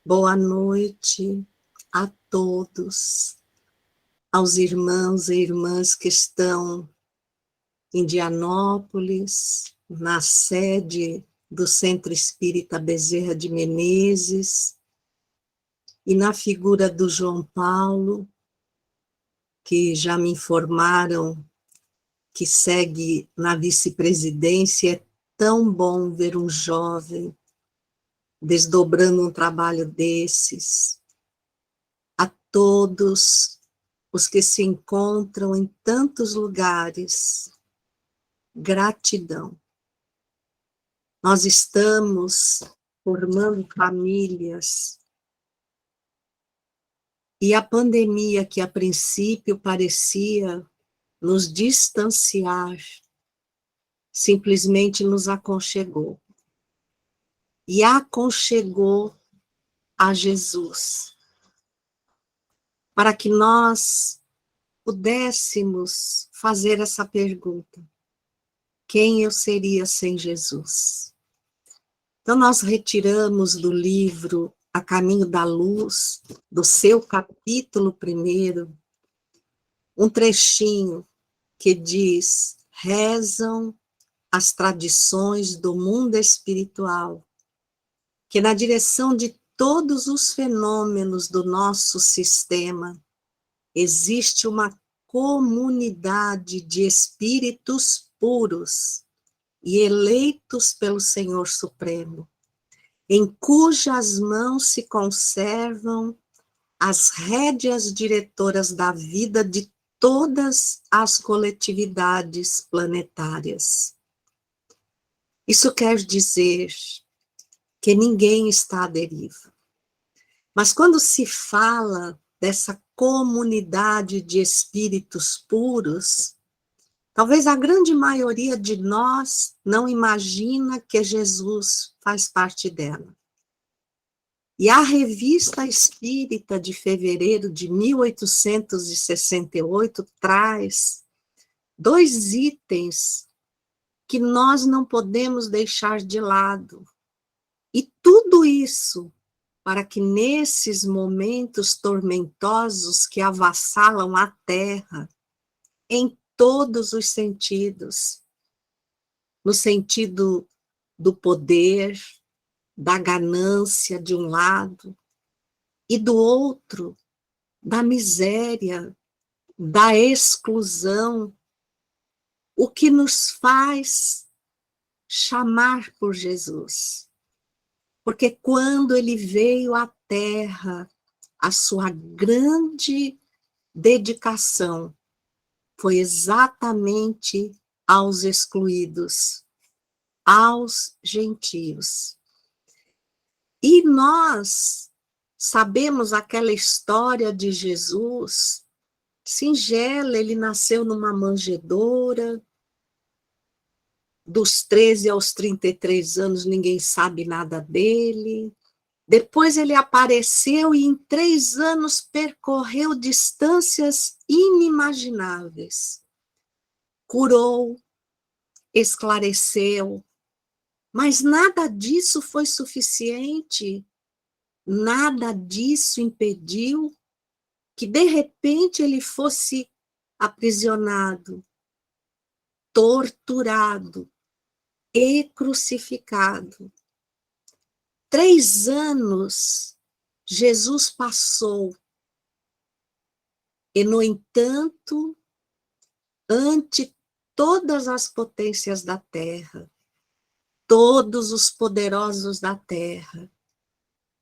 Boa noite a todos, aos irmãos e irmãs que estão em Indianópolis, na sede do Centro Espírita Bezerra de Menezes, e na figura do João Paulo, que já me informaram que segue na vice-presidência. É tão bom ver um jovem desdobrando um trabalho desses. A todos os que se encontram em tantos lugares, gratidão. Nós estamos formando famílias, e a pandemia, que a princípio parecia nos distanciar, simplesmente nos aconchegou. E aconchegou a Jesus, para que nós pudéssemos fazer essa pergunta: quem eu seria sem Jesus? Então, nós retiramos do livro A Caminho da Luz, do seu capítulo 1, um trechinho que diz: rezam as tradições do mundo espiritual, que na direção de todos os fenômenos do nosso sistema, existe uma comunidade de espíritos puros e eleitos pelo Senhor Supremo, em cujas mãos se conservam as rédeas diretoras da vida de todas as coletividades planetárias. Isso quer dizer que ninguém está à deriva. Mas quando se fala dessa comunidade de espíritos puros, talvez a grande maioria de nós não imagina que Jesus faz parte dela. E a Revista Espírita de fevereiro de 1868 traz 2 itens que nós não podemos deixar de lado. E tudo isso para que nesses momentos tormentosos que avassalam a Terra, em todos os sentidos, no sentido do poder, da ganância de um lado, e do outro, da miséria, da exclusão, o que nos faz chamar por Jesus. Porque quando ele veio à Terra, a sua grande dedicação foi exatamente aos excluídos, aos gentios. E nós sabemos aquela história de Jesus, singela. Ele nasceu numa manjedoura, dos 13 aos 33 anos ninguém sabe nada dele. Depois ele apareceu e em 3 anos percorreu distâncias inimagináveis. Curou, esclareceu, mas nada disso foi suficiente. Nada disso impediu que de repente ele fosse aprisionado, torturado e crucificado. 3 anos Jesus passou, e no entanto, ante todas as potências da terra, todos os poderosos da terra,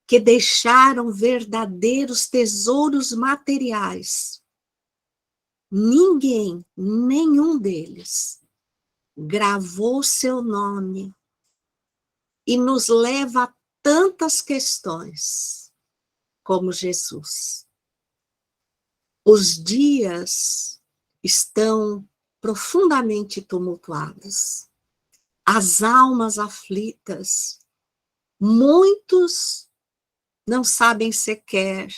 que deixaram verdadeiros tesouros materiais, ninguém, nenhum deles, gravou seu nome e nos leva a tantas questões como Jesus. Os dias estão profundamente tumultuados, as almas aflitas, muitos não sabem sequer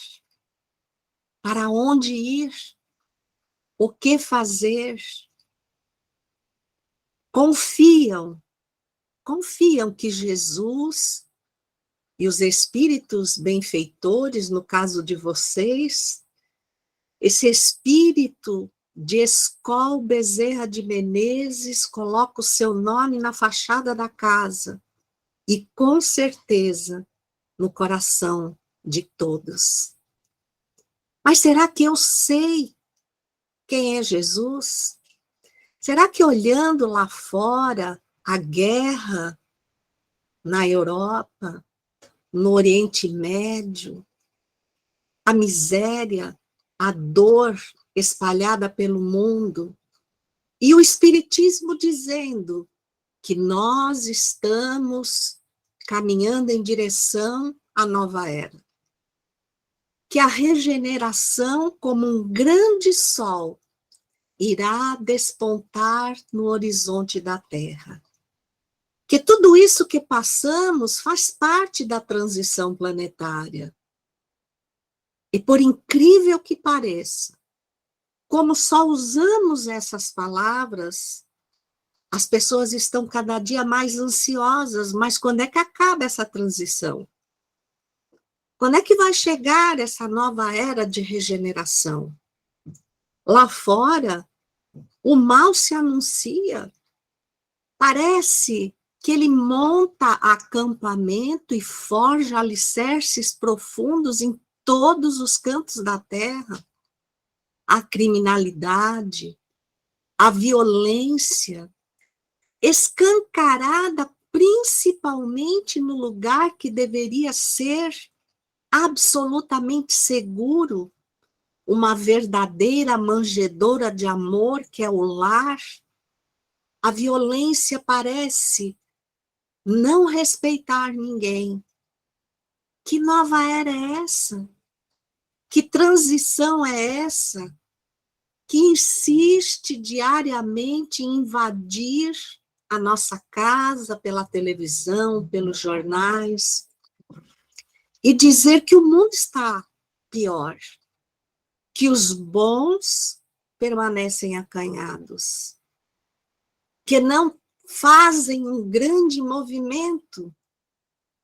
para onde ir, o que fazer. Confiam que Jesus E os espíritos benfeitores, no caso de vocês, esse espírito de Escol Bezerra de Menezes coloca o seu nome na fachada da casa e, com certeza, no coração de todos. Mas será que eu sei quem é Jesus? Será que olhando lá fora a guerra na Europa, no Oriente Médio, a miséria, a dor espalhada pelo mundo, e o Espiritismo dizendo que nós estamos caminhando em direção à nova era, que a regeneração, como um grande sol, irá despontar no horizonte da Terra. Que tudo isso que passamos faz parte da transição planetária. E por incrível que pareça, como só usamos essas palavras, as pessoas estão cada dia mais ansiosas, mas quando é que acaba essa transição? Quando é que vai chegar essa nova era de regeneração? Lá fora, o mal se anuncia. Parece que ele monta acampamento e forja alicerces profundos em todos os cantos da terra. A criminalidade, a violência, escancarada principalmente no lugar que deveria ser absolutamente seguro, uma verdadeira manjedoura de amor que é o lar. A violência parece não respeitar ninguém. Que nova era é essa? Que transição é essa? Que insiste diariamente em invadir a nossa casa pela televisão, pelos jornais, e dizer que o mundo está pior, que os bons permanecem acanhados, que não fazem um grande movimento,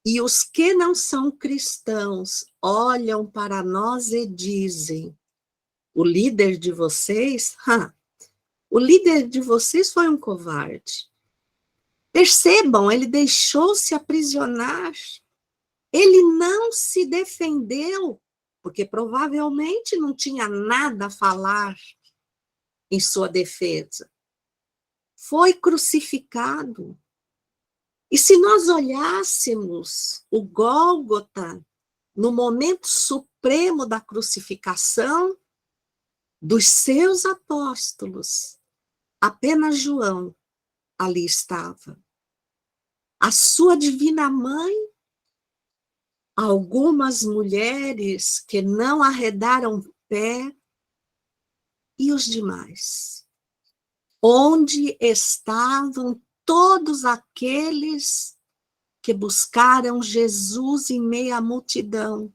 e os que não são cristãos olham para nós e dizem: o líder de vocês, o líder de vocês foi um covarde. Percebam, ele deixou-se aprisionar. Ele não se defendeu, porque provavelmente não tinha nada a falar em sua defesa. Foi crucificado. E se nós olhássemos o Gólgota no momento supremo da crucificação dos seus apóstolos, apenas João ali estava. A sua divina mãe, algumas mulheres que não arredaram pé, e os demais. Onde estavam todos aqueles que buscaram Jesus em meio à multidão,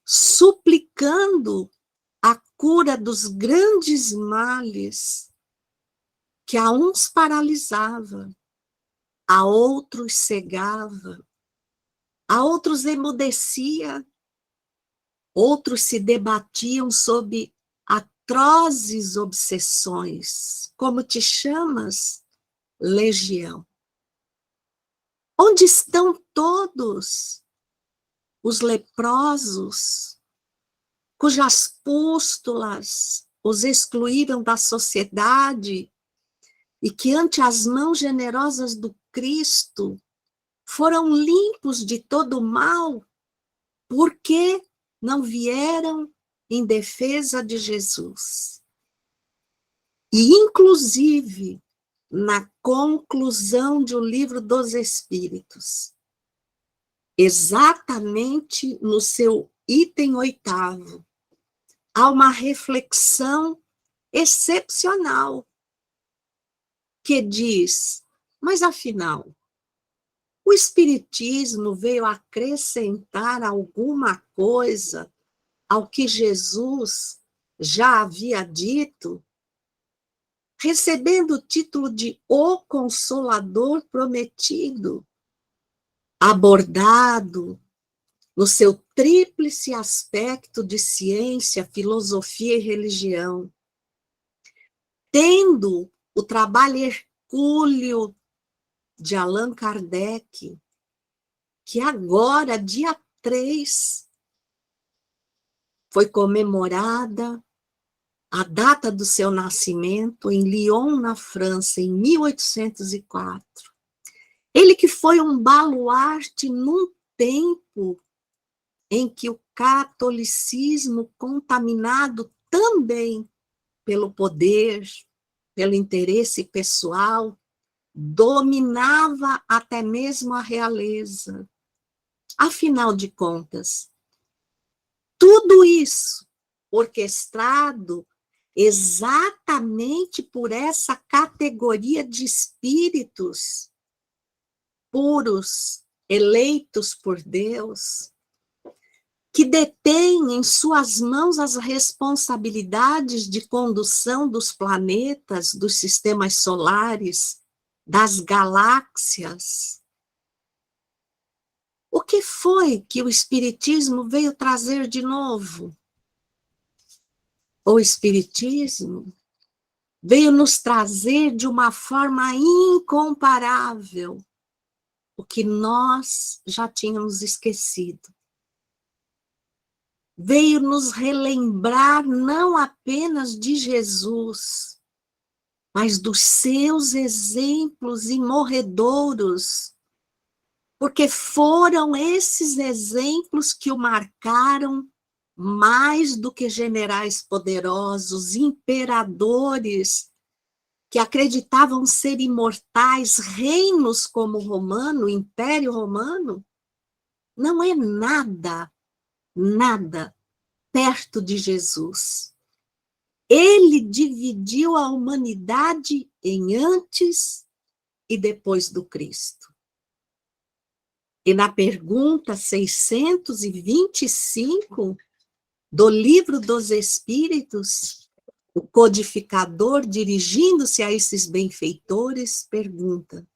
suplicando a cura dos grandes males que a uns paralisava, a outros cegava, a outros emudecia, outros se debatiam sob atrozes obsessões. Como te chamas? Legião. Onde estão todos os leprosos, cujas pústulas os excluíram da sociedade e que ante as mãos generosas do Cristo foram limpos de todo o mal, porque não vieram em defesa de Jesus? E, inclusive, na conclusão de O Livro dos Espíritos, exatamente no seu item 8º, há uma reflexão excepcional que diz: mas afinal, o Espiritismo veio acrescentar alguma coisa ao que Jesus já havia dito, recebendo o título de O Consolador Prometido, abordado no seu tríplice aspecto de ciência, filosofia e religião, tendo o trabalho hercúleo de Allan Kardec, que agora, dia 3, foi comemorada a data do seu nascimento em Lyon, na França, em 1804. Ele que foi um baluarte num tempo em que o catolicismo, contaminado também pelo poder, pelo interesse pessoal, dominava até mesmo a realeza. Afinal de contas, tudo isso orquestrado exatamente por essa categoria de espíritos puros, eleitos por Deus, que detêm em suas mãos as responsabilidades de condução dos planetas, dos sistemas solares, das galáxias. O que foi que o Espiritismo veio trazer de novo? O Espiritismo veio nos trazer de uma forma incomparável o que nós já tínhamos esquecido. Veio nos relembrar não apenas de Jesus, mas dos seus exemplos imorredouros, porque foram esses exemplos que o marcaram mais do que generais poderosos, imperadores, que acreditavam ser imortais, reinos como o romano, o Império Romano, não é nada, nada perto de Jesus. Ele dividiu a humanidade em antes e depois do Cristo. E na pergunta 625 do Livro dos Espíritos, o codificador, dirigindo-se a esses benfeitores, pergunta: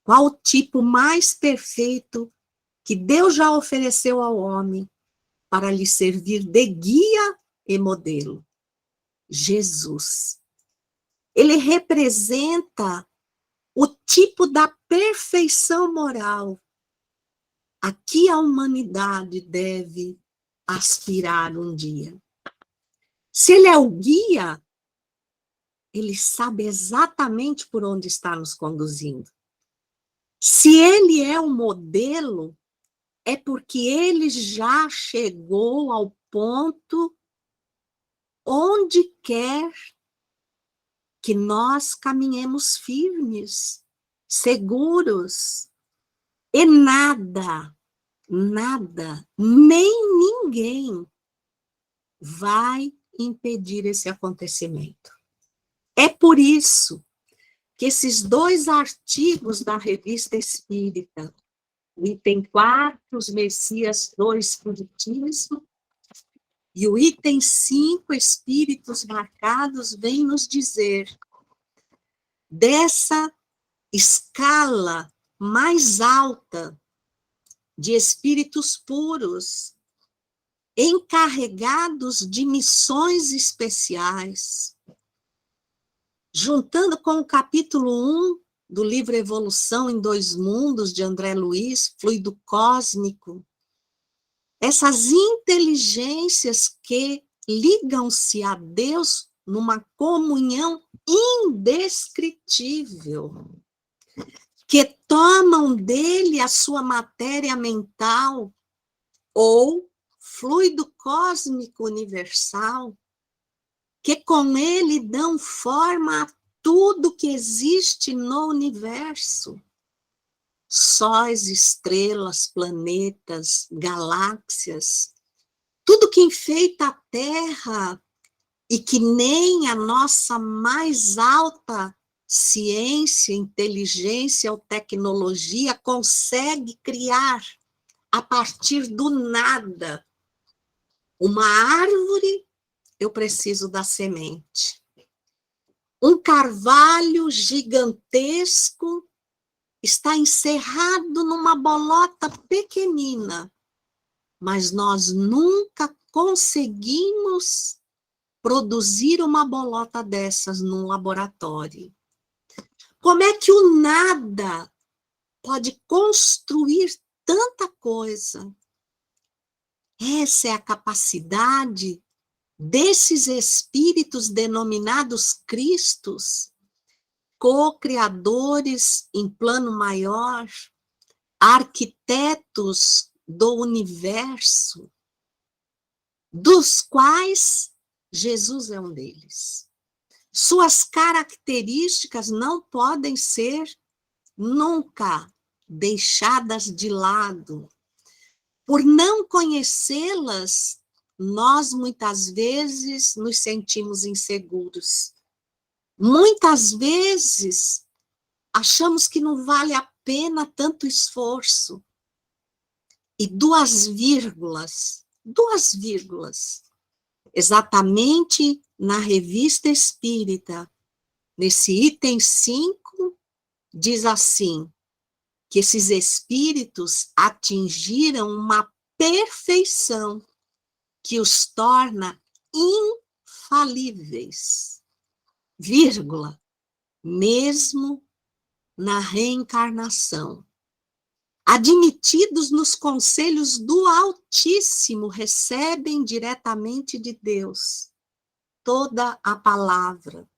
qual o tipo mais perfeito que Deus já ofereceu ao homem para lhe servir de guia e modelo? Jesus. Ele representa o tipo da perfeição moral a que a humanidade deve aspirar um dia. Se ele é o guia, ele sabe exatamente por onde está nos conduzindo. Se ele é o modelo, é porque ele já chegou ao ponto onde quer que nós caminhemos firmes, seguros, e nada, nem ninguém vai impedir esse acontecimento. É por isso que esses 2 artigos da Revista Espírita, o item 4, os Messias do Espiritismo, e o item 5, Espíritos Marcados, vem nos dizer dessa escala mais alta de espíritos puros, encarregados de missões especiais, juntando com o capítulo 1 do livro Evolução em 2 Mundos, de André Luiz, Fluido Cósmico, essas inteligências que ligam-se a Deus numa comunhão indescritível, que tomam dele a sua matéria mental ou fluido cósmico universal, que com ele dão forma a tudo que existe no universo. Sóis, estrelas, planetas, galáxias, tudo que enfeita a Terra e que nem a nossa mais alta ciência, inteligência ou tecnologia consegue criar a partir do nada. Uma árvore, eu preciso da semente. Um carvalho gigantesco está encerrado numa bolota pequenina. mas nós nunca conseguimos produzir uma bolota dessas num laboratório. Como é que o nada pode construir tanta coisa? Essa é a capacidade desses espíritos denominados Cristos, co-criadores em plano maior, arquitetos do universo, dos quais Jesus é um deles. Suas características não podem ser nunca deixadas de lado. Por não conhecê-las, nós muitas vezes nos sentimos inseguros. Muitas vezes achamos que não vale a pena tanto esforço. E duas vírgulas, exatamente na Revista Espírita, nesse item 5, diz assim, que esses espíritos atingiram uma perfeição que os torna infalíveis, vírgula, mesmo na reencarnação. Admitidos nos conselhos do Altíssimo, recebem diretamente de Deus toda a palavra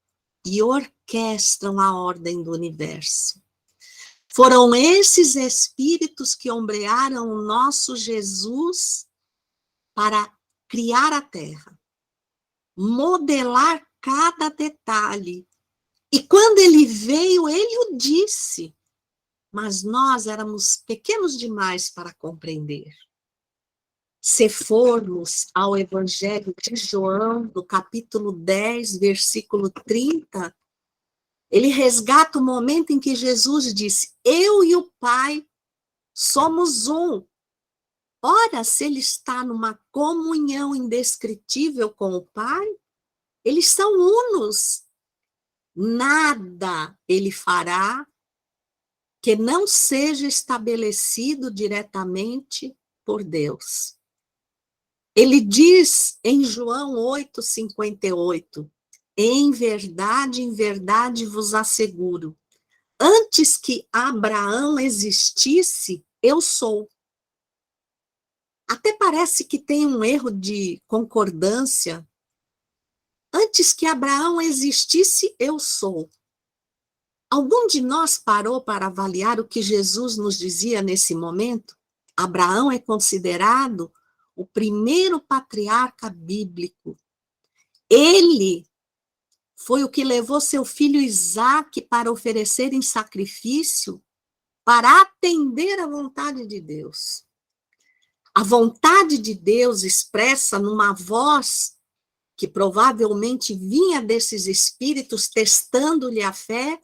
e orquestram a ordem do universo. Foram esses espíritos que ombrearam o nosso Jesus para criar a Terra, modelar cada detalhe. E quando ele veio, ele o disse, mas nós éramos pequenos demais para compreender. Se formos ao Evangelho de João, no capítulo 10, versículo 30, ele resgata o momento em que Jesus disse, eu e o Pai somos um. Ora, se ele está numa comunhão indescritível com o Pai, eles são unos. Nada ele fará que não seja estabelecido diretamente por Deus. Ele diz em João 8:58, em verdade vos asseguro, antes que Abraão existisse, eu sou. Até parece que tem um erro de concordância. Antes que Abraão existisse, eu sou. Algum de nós parou para avaliar o que Jesus nos dizia nesse momento? Abraão é considerado o primeiro patriarca bíblico. Ele foi o que levou seu filho Isaque para oferecer em sacrifício para atender à vontade de Deus. A vontade de Deus expressa numa voz que provavelmente vinha desses espíritos testando-lhe a fé,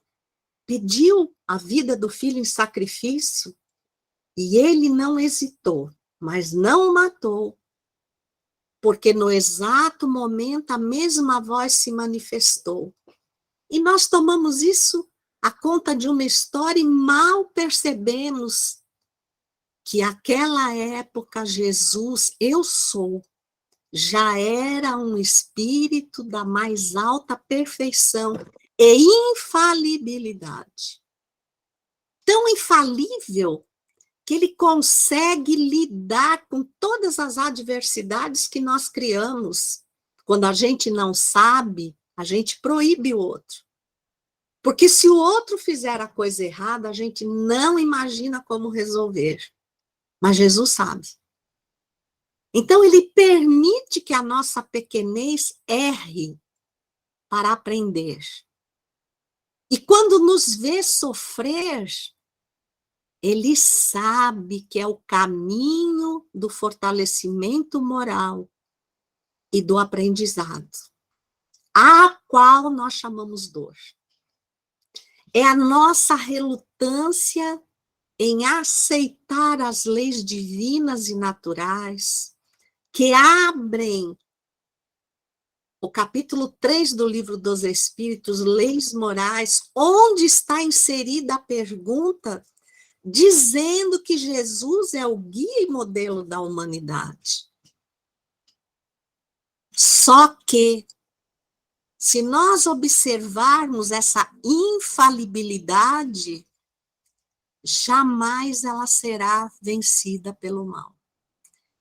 pediu a vida do filho em sacrifício e ele não hesitou, mas não o matou, porque no exato momento a mesma voz se manifestou. E nós tomamos isso à conta de uma história e mal percebemos que aquela época Jesus, eu sou, já era um espírito da mais alta perfeição e infalibilidade. Tão infalível que ele consegue lidar com todas as adversidades que nós criamos. Quando a gente não sabe, a gente proíbe o outro. Porque se o outro fizer a coisa errada, a gente não imagina como resolver. Mas Jesus sabe. Então, ele permite que a nossa pequenez erre para aprender. E quando nos vê sofrer, ele sabe que é o caminho do fortalecimento moral e do aprendizado, a qual nós chamamos dor. É a nossa relutância em aceitar as leis divinas e naturais que abrem o capítulo 3 do Livro dos Espíritos, Leis Morais, onde está inserida a pergunta dizendo que Jesus é o guia e modelo da humanidade. Só que, se nós observarmos essa infalibilidade, jamais ela será vencida pelo mal.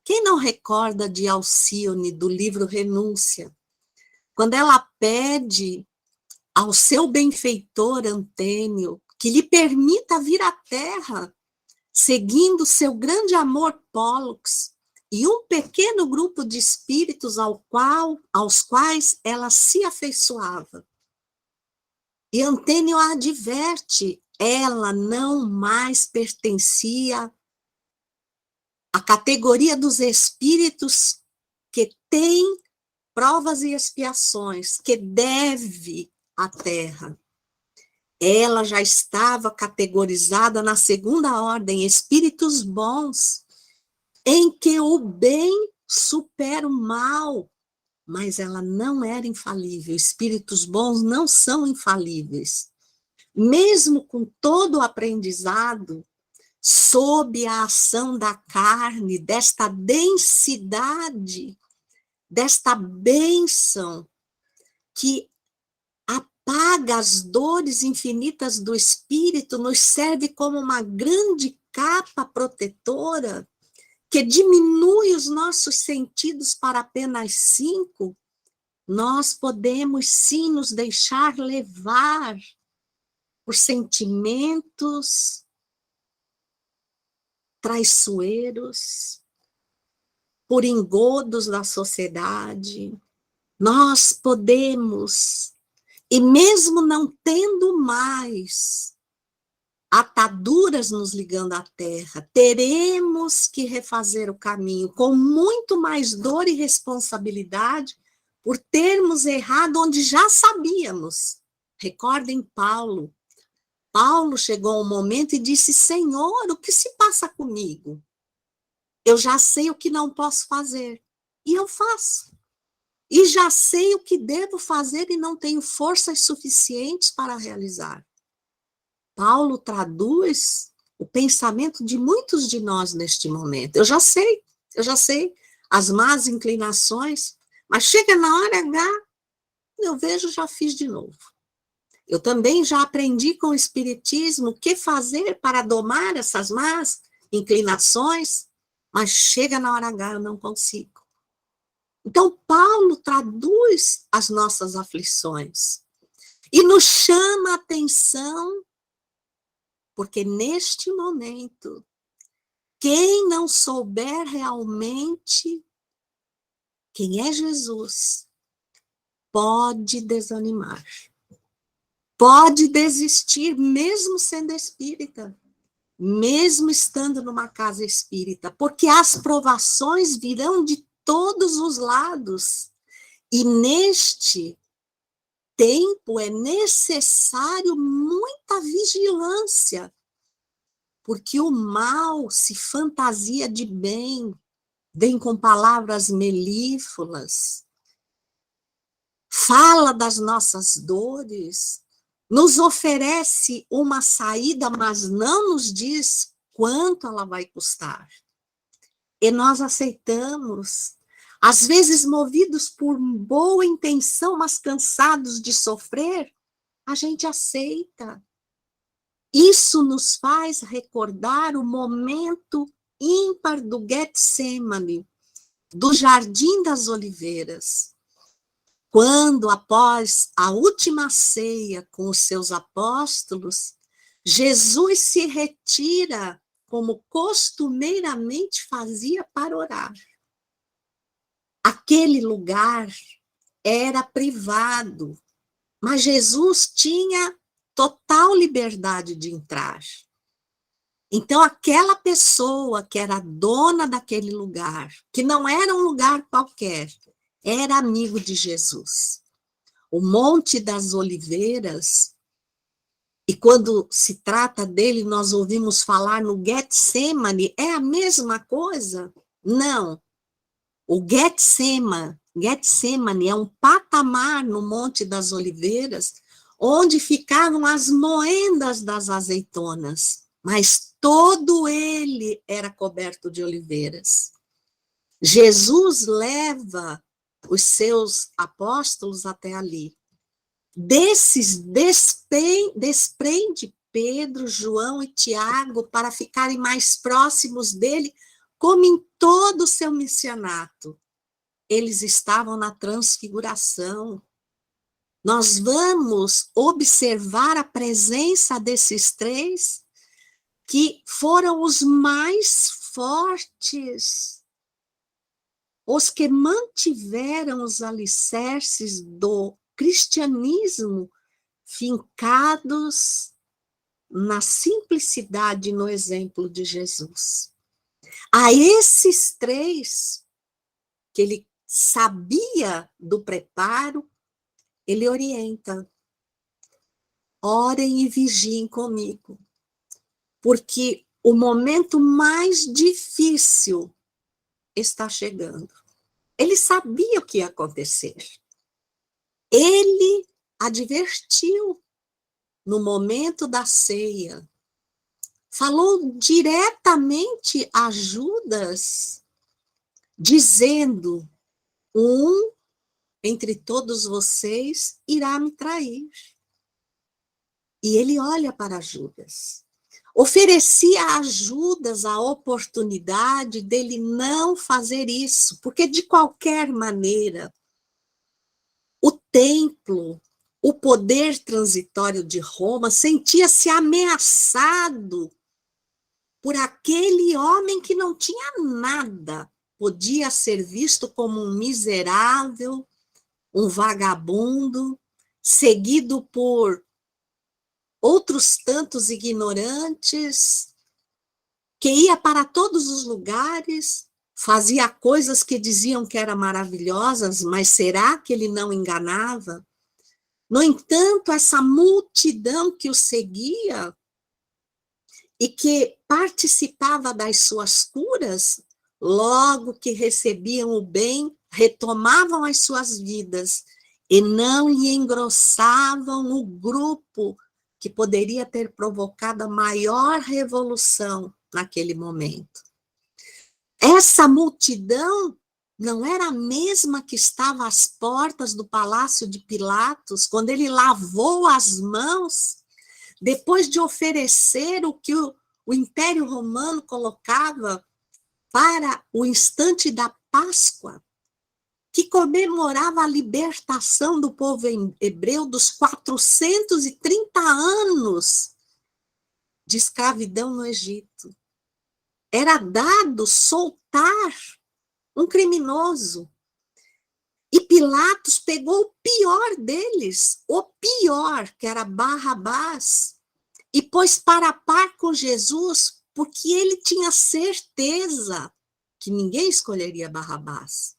Quem não recorda de Alcione, do livro Renúncia, quando ela pede ao seu benfeitor Antênio que lhe permita vir à Terra, seguindo seu grande amor Pólux, e um pequeno grupo de espíritos aos quais ela se afeiçoava. E Antênio a adverte, ela não mais pertencia à categoria dos espíritos que têm provas e expiações, que deve à Terra. Ela já estava categorizada na segunda ordem, espíritos bons, em que o bem supera o mal, mas ela não era infalível. Espíritos bons não são infalíveis. Mesmo com todo o aprendizado, sob a ação da carne, desta densidade, desta bênção que apaga as dores infinitas do espírito, nos serve como uma grande capa protetora, que diminui os nossos sentidos para apenas 5, nós podemos sim nos deixar levar por sentimentos traiçoeiros, por engodos da sociedade. Nós podemos, e mesmo não tendo mais ataduras nos ligando à terra, teremos que refazer o caminho com muito mais dor e responsabilidade por termos errado onde já sabíamos. Recordem Paulo. Paulo chegou a um momento e disse: Senhor, o que se passa comigo? Eu já sei o que não posso fazer, e eu faço. E já sei o que devo fazer e não tenho forças suficientes para realizar. Paulo traduz o pensamento de muitos de nós neste momento. Eu já sei as más inclinações, mas chega na hora H, eu vejo, já fiz de novo. Eu também já aprendi com o Espiritismo o que fazer para domar essas más inclinações, mas chega na hora H, eu não consigo. Então, Paulo traduz as nossas aflições e nos chama a atenção, porque neste momento, quem não souber realmente quem é Jesus, pode desanimar, pode desistir, mesmo sendo espírita, mesmo estando numa casa espírita, porque as provações virão de todos os lados, e neste tempo é necessário muita vigilância, porque o mal se fantasia de bem, vem com palavras melífluas, fala das nossas dores, nos oferece uma saída, mas não nos diz quanto ela vai custar. E nós aceitamos, às vezes movidos por boa intenção, mas cansados de sofrer, a gente aceita. Isso nos faz recordar o momento ímpar do Getsemane, do Jardim das Oliveiras, quando, após a última ceia com os seus apóstolos, Jesus se retira, como costumeiramente fazia, para orar. Aquele lugar era privado, mas Jesus tinha total liberdade de entrar. Então, aquela pessoa que era dona daquele lugar, que não era um lugar qualquer, era amigo de Jesus. O Monte das Oliveiras, e quando se trata dele, nós ouvimos falar no Getsemane, é a mesma coisa? Não. O Getsemane é um patamar no Monte das Oliveiras, onde ficavam as moendas das azeitonas. mas todo ele era coberto de oliveiras. Jesus leva os seus apóstolos até ali. Desses desprende Pedro, João e Tiago para ficarem mais próximos dele, como em todo o seu missionato. Eles estavam na transfiguração. Nós vamos observar a presença desses três, que foram os mais fortes, os que mantiveram os alicerces do cristianismo fincados na simplicidade, no exemplo de Jesus. A esses três, que ele sabia do preparo, ele orienta: orem e vigiem comigo, porque o momento mais difícil está chegando. Ele sabia o que ia acontecer. Ele advertiu no momento da ceia, falou diretamente a Judas, dizendo: um entre todos vocês irá me trair. E ele olha para Judas. Oferecia a Judas a oportunidade dele não fazer isso, porque de qualquer maneira, o templo, o poder transitório de Roma, sentia-se ameaçado por aquele homem que não tinha nada, podia ser visto como um miserável, um vagabundo, seguido por outros tantos ignorantes, que ia para todos os lugares, fazia coisas que diziam que eram maravilhosas, mas será que ele não enganava? No entanto, essa multidão que o seguia e que participava das suas curas, logo que recebiam o bem, retomavam as suas vidas e não lhe engrossavam o grupo que poderia ter provocado a maior revolução naquele momento. Essa multidão não era a mesma que estava às portas do palácio de Pilatos, quando ele lavou as mãos, depois de oferecer o que o Império Romano colocava para o instante da Páscoa, que comemorava a libertação do povo hebreu dos 430 anos de escravidão no Egito. Era dado soltar um criminoso. E Pilatos pegou o pior deles, o pior, que era Barrabás, e pôs para par com Jesus, porque ele tinha certeza que ninguém escolheria Barrabás.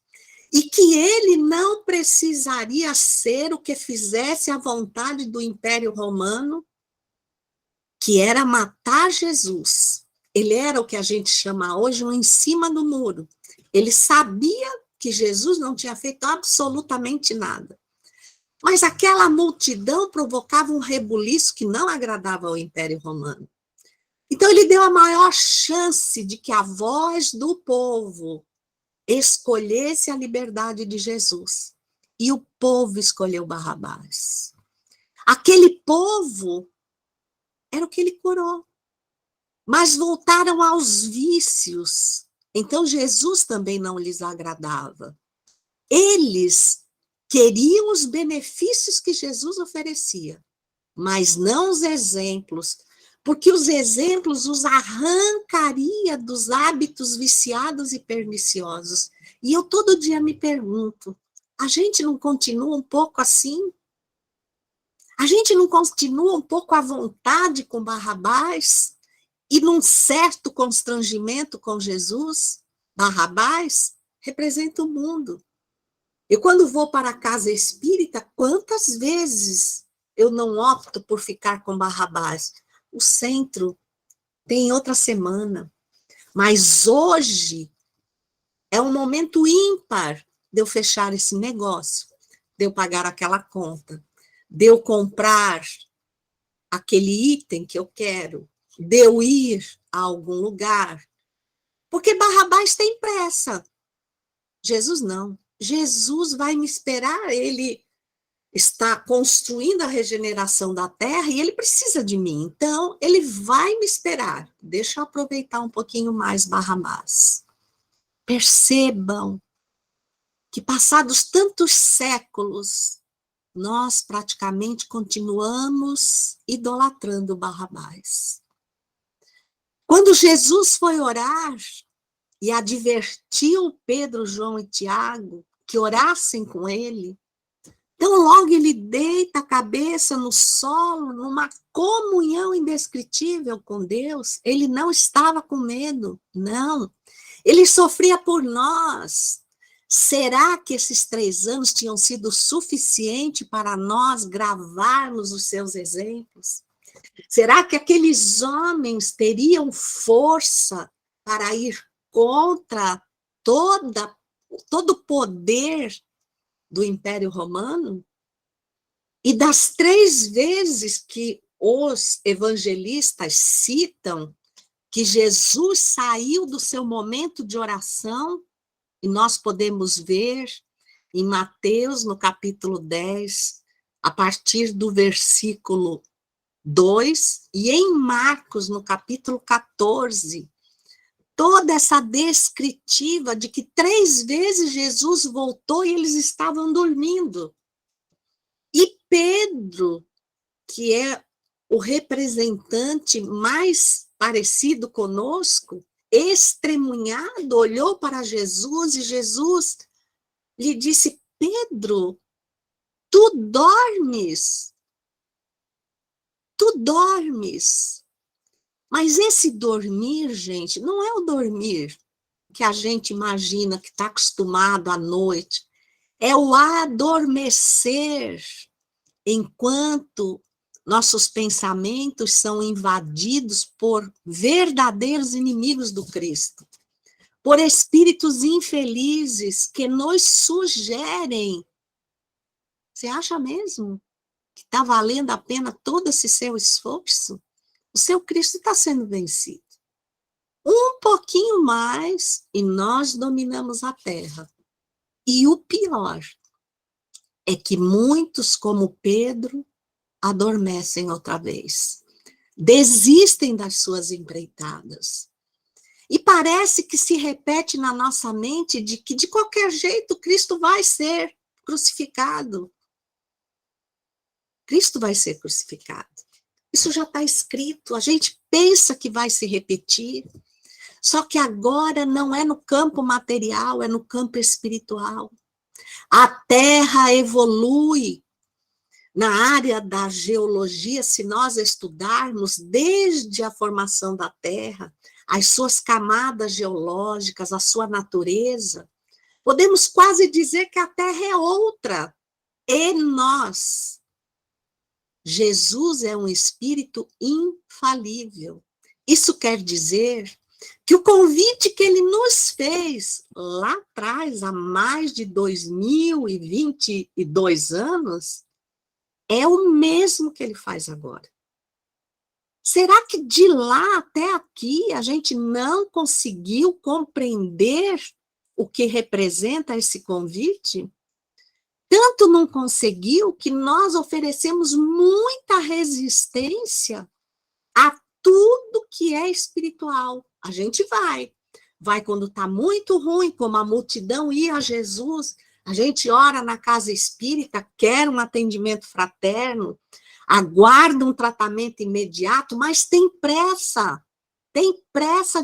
E que ele não precisaria ser o que fizesse a vontade do Império Romano, que era matar Jesus. Ele era o que a gente chama hoje um em cima do muro. Ele sabia que Jesus não tinha feito absolutamente nada. Mas aquela multidão provocava um rebuliço que não agradava ao Império Romano. Então ele deu a maior chance de que a voz do povo escolhesse a liberdade de Jesus. E o povo escolheu Barrabás. Aquele povo era o que ele curou. Mas voltaram aos vícios. Então Jesus também não lhes agradava. Eles queriam os benefícios que Jesus oferecia, mas não os exemplos, porque os exemplos os arrancaria dos hábitos viciados e perniciosos. E eu todo dia me pergunto, a gente não continua um pouco assim? A gente não continua um pouco à vontade com Barrabás? E num certo constrangimento com Jesus? Barrabás representa o mundo. Eu, quando vou para a casa espírita, quantas vezes eu não opto por ficar com Barrabás? O centro tem outra semana. Mas hoje é um momento ímpar de eu fechar esse negócio, de eu pagar aquela conta, de eu comprar aquele item que eu quero, de eu ir a algum lugar, porque Barrabás tem pressa. Jesus não. Jesus vai me esperar, ele está construindo a regeneração da terra e ele precisa de mim. Então, ele vai me esperar. Deixa eu aproveitar um pouquinho mais Barrabás. Percebam que passados tantos séculos, nós praticamente continuamos idolatrando Barrabás. Quando Jesus foi orar e advertiu Pedro, João e Tiago que orassem com ele, então logo ele deita a cabeça no solo, numa comunhão indescritível com Deus, ele não estava com medo, não. Ele sofria por nós. Será que esses 3 anos tinham sido suficiente para nós gravarmos os seus exemplos? Será que aqueles homens teriam força para ir contra todo o poder do Império Romano? E das 3 vezes que os evangelistas citam que Jesus saiu do seu momento de oração, e nós podemos ver em Mateus, no capítulo 10, a partir do versículo 2, e em Marcos, no capítulo 14, toda essa descritiva de que 3 vezes Jesus voltou e eles estavam dormindo. E Pedro, que é o representante mais parecido conosco, estremunhado, olhou para Jesus e Jesus lhe disse: Pedro, tu dormes. Tu dormes. Mas esse dormir, gente, não é o dormir que a gente imagina que está acostumado à noite. É o adormecer enquanto nossos pensamentos são invadidos por verdadeiros inimigos do Cristo, por espíritos infelizes que nos sugerem. Você acha mesmo que está valendo a pena todo esse seu esforço? O seu Cristo está sendo vencido. Um pouquinho mais e nós dominamos a terra. E o pior é que muitos, como Pedro, adormecem outra vez. Desistem das suas empreitadas. E parece que se repete na nossa mente de que de qualquer jeito Cristo vai ser crucificado. Cristo vai ser crucificado. Isso já está escrito, a gente pensa que vai se repetir, só que agora não é no campo material, é no campo espiritual. A Terra evolui na área da geologia, se nós estudarmos desde a formação da Terra, as suas camadas geológicas, a sua natureza, podemos quase dizer que a Terra é outra, e nós. Jesus é um espírito infalível. Isso quer dizer que o convite que ele nos fez lá atrás, há mais de 2022 anos, é o mesmo que ele faz agora. Será que de lá até aqui a gente não conseguiu compreender o que representa esse convite? Tanto não conseguiu que nós oferecemos muita resistência a tudo que é espiritual. A gente vai quando está muito ruim, como a multidão ia a Jesus, a gente ora na casa espírita, quer um atendimento fraterno, aguarda um tratamento imediato, mas tem pressa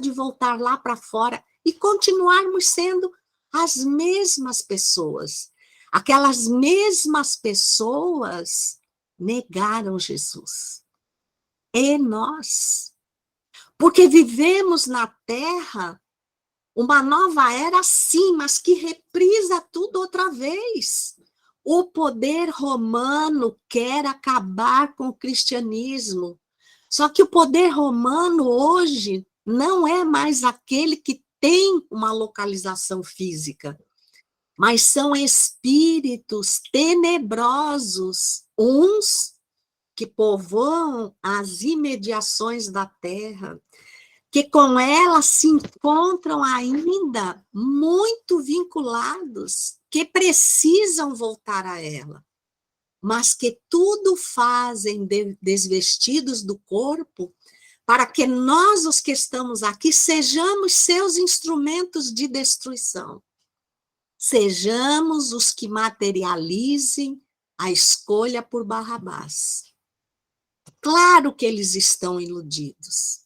de voltar lá para fora e continuarmos sendo as mesmas pessoas. Aquelas mesmas pessoas negaram Jesus. E nós. Porque vivemos na Terra uma nova era, sim, mas que reprisa tudo outra vez. O poder romano quer acabar com o cristianismo. Só que o poder romano hoje não é mais aquele que tem uma localização física, mas são espíritos tenebrosos, uns que povoam as imediações da terra, que com ela se encontram ainda muito vinculados, que precisam voltar a ela, mas que tudo fazem desvestidos do corpo, para que nós, os que estamos aqui, sejamos seus instrumentos de destruição. Sejamos os que materializem a escolha por Barrabás. Claro que eles estão iludidos.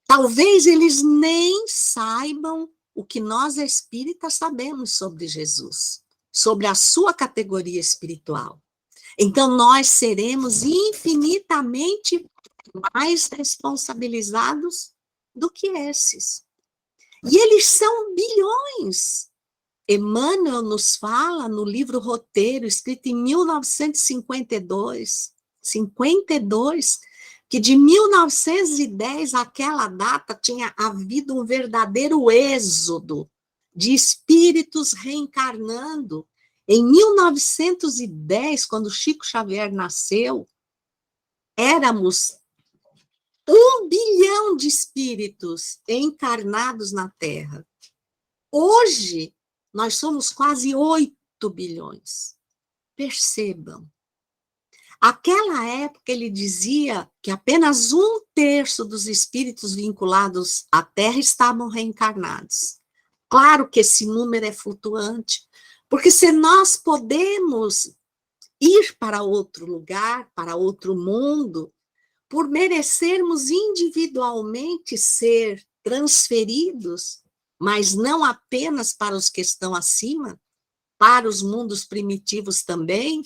Talvez eles nem saibam o que nós espíritas sabemos sobre Jesus, sobre a sua categoria espiritual. Então, nós seremos infinitamente mais responsabilizados do que esses. E eles são bilhões. Emmanuel nos fala no livro Roteiro, escrito em 1952, que de 1910 àquela data tinha havido um verdadeiro êxodo de espíritos reencarnando. Em 1910, quando Chico Xavier nasceu, éramos 1 bilhão de espíritos encarnados na Terra. Hoje, nós somos quase 8 bilhões. Percebam. Aquela época, ele dizia que apenas 1/3 dos espíritos vinculados à Terra estavam reencarnados. Claro que esse número é flutuante, porque se nós podemos ir para outro lugar, para outro mundo, por merecermos individualmente ser transferidos, mas não apenas para os que estão acima, para os mundos primitivos também,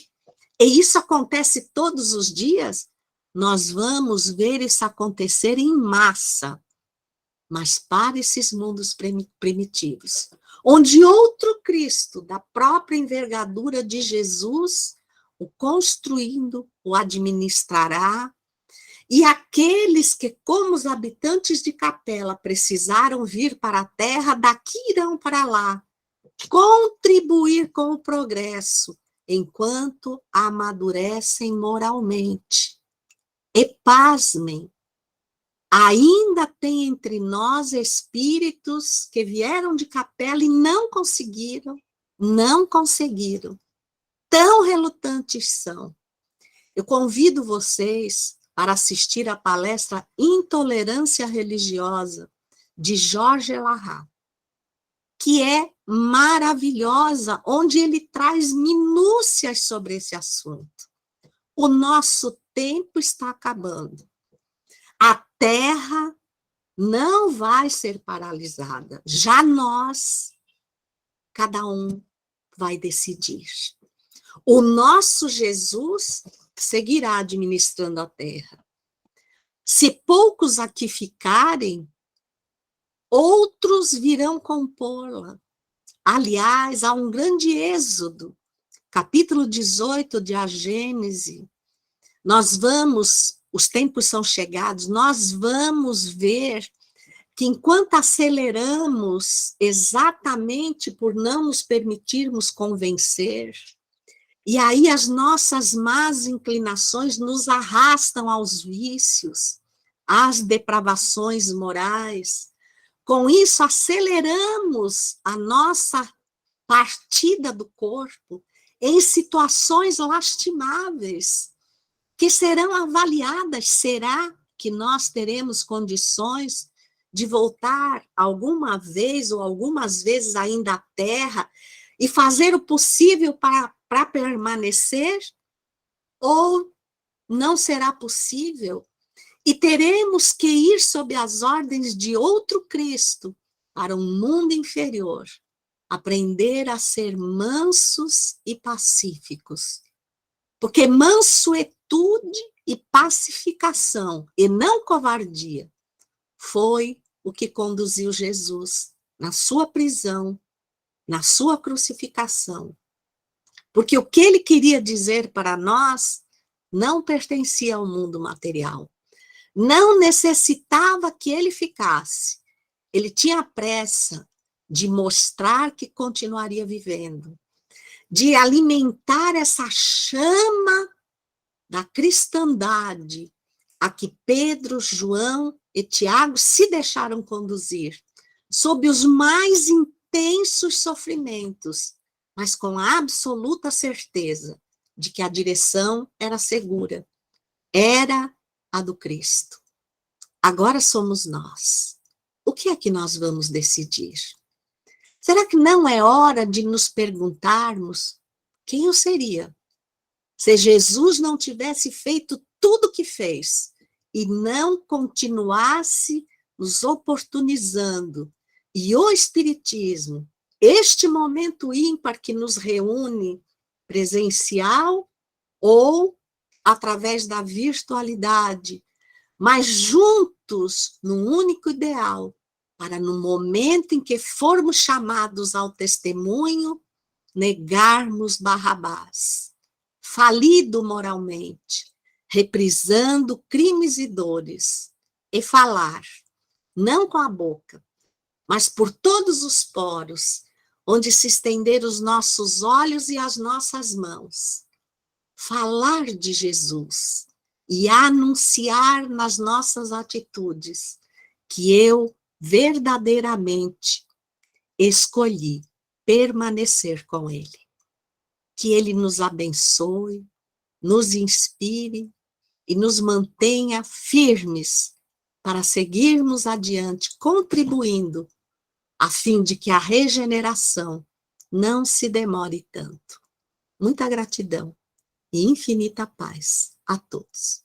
e isso acontece todos os dias, nós vamos ver isso acontecer em massa, mas para esses mundos primitivos, onde outro Cristo, da própria envergadura de Jesus, o construindo, o administrará, e aqueles que, como os habitantes de Capela, precisaram vir para a Terra, daqui irão para lá, contribuir com o progresso, enquanto amadurecem moralmente. E pasmem, ainda tem entre nós espíritos que vieram de Capela e não conseguiram. Tão relutantes são. Eu convido vocês para assistir à palestra Intolerância Religiosa, de Jorge Elahá, que é maravilhosa, onde ele traz minúcias sobre esse assunto. O nosso tempo está acabando. A Terra não vai ser paralisada. Já nós, cada um vai decidir. O nosso Jesus seguirá administrando a Terra. Se poucos aqui ficarem, outros virão compô-la. Aliás, há um grande êxodo. Capítulo 18 de A Gênese. Os tempos são chegados, nós vamos ver que enquanto aceleramos exatamente por não nos permitirmos convencer, e aí as nossas más inclinações nos arrastam aos vícios, às depravações morais. Com isso, aceleramos a nossa partida do corpo em situações lastimáveis, que serão avaliadas. Será que nós teremos condições de voltar alguma vez ou algumas vezes ainda à Terra e fazer o possível para permanecer? Ou não será possível? E teremos que ir sob as ordens de outro Cristo para um mundo inferior, aprender a ser mansos e pacíficos. Porque mansuetude e pacificação, e não covardia, foi o que conduziu Jesus na sua prisão, na sua crucificação. Porque o que ele queria dizer para nós não pertencia ao mundo material. Não necessitava que ele ficasse. Ele tinha pressa de mostrar que continuaria vivendo, de alimentar essa chama da cristandade a que Pedro, João e Tiago se deixaram conduzir, sob os mais intensos sofrimentos, mas com a absoluta certeza de que a direção era segura, era a do Cristo. Agora somos nós. O que é que nós vamos decidir? Será que não é hora de nos perguntarmos quem eu seria se Jesus não tivesse feito tudo o que fez e não continuasse nos oportunizando? E o Espiritismo, este momento ímpar que nos reúne, presencial ou através da virtualidade, mas juntos num único ideal, para no momento em que formos chamados ao testemunho, negarmos Barrabás, falido moralmente, reprisando crimes e dores, e falar, não com a boca, mas por todos os poros, onde se estender os nossos olhos e as nossas mãos, falar de Jesus e anunciar nas nossas atitudes que eu verdadeiramente escolhi permanecer com Ele. Que Ele nos abençoe, nos inspire e nos mantenha firmes para seguirmos adiante, contribuindo a fim de que a regeneração não se demore tanto. Muita gratidão e infinita paz a todos.